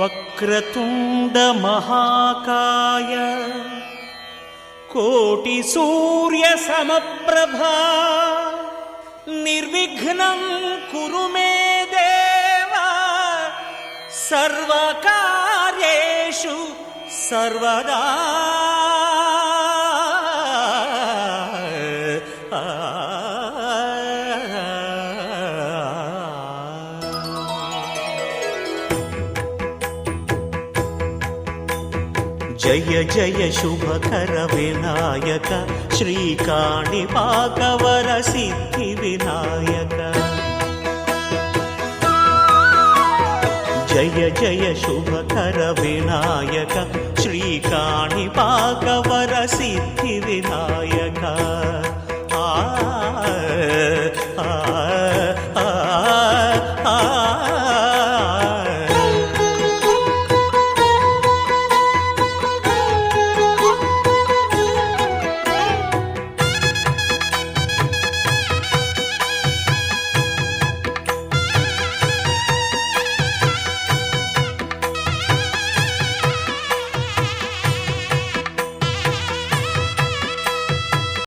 వక్రతుండ మహాకాయ కోటి సూర్య సమప్రభా నిర్విఘ్నం కురు మే దేవ సర్వకార్యేషు సర్వదా. జయ జయ శుభకర వినాయక శ్రీకాణిపాకవర సిద్ధి వినాయక. జయ జయ శుభకర వినాయక శ్రీకాణిపాకవర సిద్ధి వినాయక.